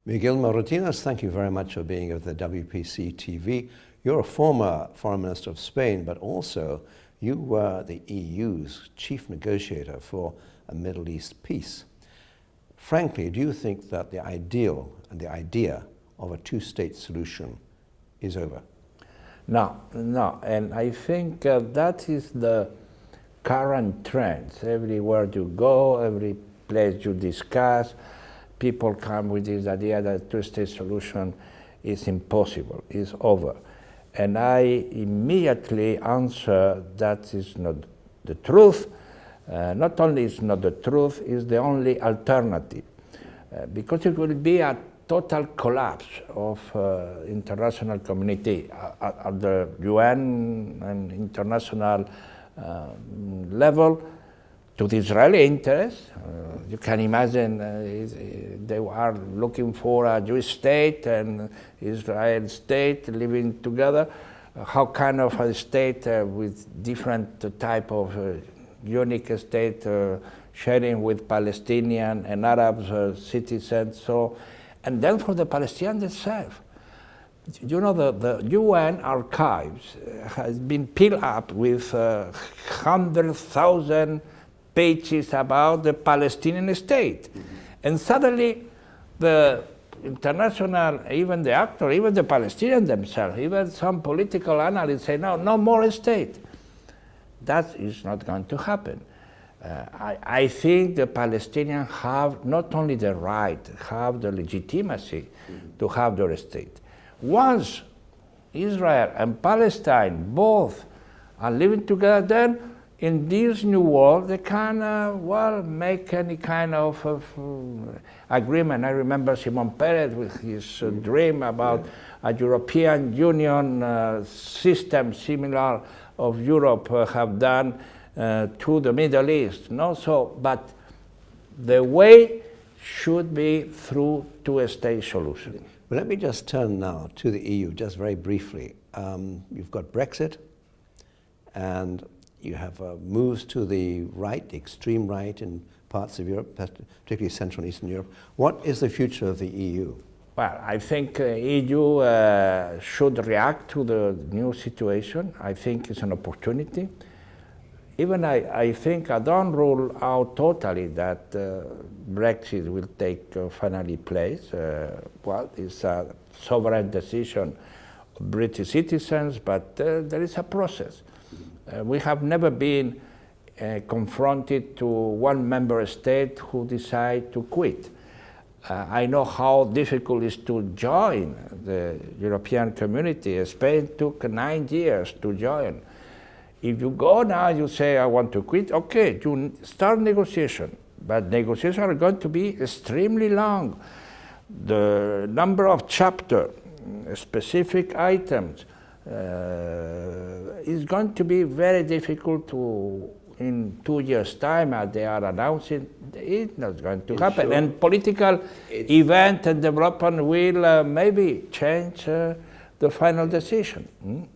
Miguel Moratinos, thank you very much for being at the WPC TV. You're a former Foreign Minister of Spain, but also you were the EU's chief negotiator for a Middle East peace. Frankly, do you think that the ideal and the idea of a two-state solution is over? No, and I think that is the current trend. Everywhere you go, every place you discuss, people come with this idea that two-state solution is impossible, is over. And I immediately answer that is not the truth. Not only is not the truth, it's the only alternative. Because it will be a total collapse of international community at the UN and international level to the Israeli interests. You can imagine they are looking for a Jewish state and Israel state living together. How kind of a state with different type of unique state sharing with Palestinian and Arab citizens. So, and then for the Palestinians themselves. You know, the UN archives has been filled up with 100,000 pages about the Palestinian state. And suddenly the international, even the actor, even the Palestinians themselves, even some political analysts say, no more state. That is not going to happen. I think the Palestinians have not only the right, have the legitimacy to have their state. Once Israel and Palestine both are living together, then in this new world they can, well, make any kind of agreement. I remember Simon Peres with his dream about a European Union system similar of Europe have done to the Middle East. No? So, but the way should be through two-state solution. Well, let me just turn now to the EU, just very briefly. You've got Brexit, and you have moves to the right, the extreme right in parts of Europe, particularly Central and Eastern Europe. What is the future of the EU? Well, I think EU should react to the new situation. I think it's an opportunity. Even I think I don't rule out totally that Brexit will take finally place. Well, it's a sovereign decision of British citizens, but there is a process. We have never been confronted to one member state who decide to quit. I know how difficult it is to join the European community. Spain took 9 years to join. If you go now, you say, I want to quit, okay, you start negotiation, but negotiations are going to be extremely long. The number of chapters, specific items, is going to be very difficult to, in 2 years' time, as they are announcing, it's not going to happen. Sure. And political event and development will maybe change the final decision.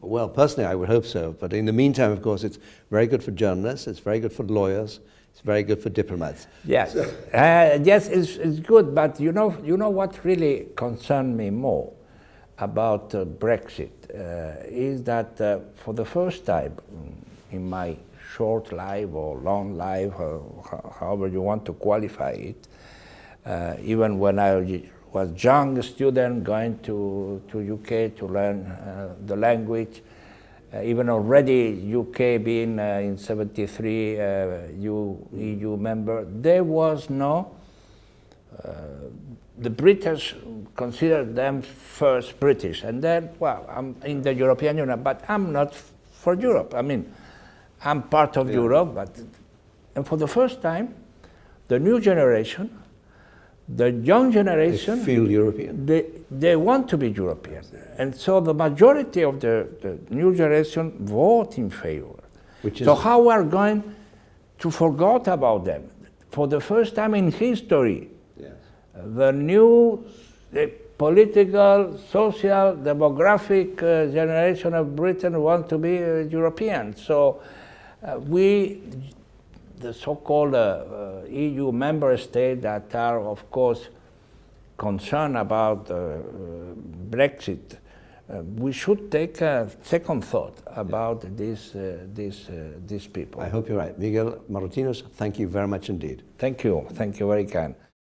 Well, personally, I would hope so. But in the meantime, of course, it's very good for journalists, it's very good for lawyers, it's very good for diplomats. Yes, so. Yes, it's good. But you know what really concerned me more about Brexit is that for the first time in my short life or long life, however you want to qualify it, even when I was young student going to UK to learn the language. Even already UK being in 73 EU member, there was no, the British considered them first British, and then, well, I'm in the European Union, but I'm not for Europe. I mean, I'm part of Europe, but, and for the first time, the new generation, the young generation, they feel European. They want to be European. And so the majority of the new generation vote in favor. So how we are going to forget about them? For the first time in history, the new political, social, demographic generation of Britain want to be European. So the so-called EU member states that are, of course, concern about Brexit, we should take a second thought about these people. I hope you're right. Miguel Moratinos, thank you very much indeed. Thank you very kind.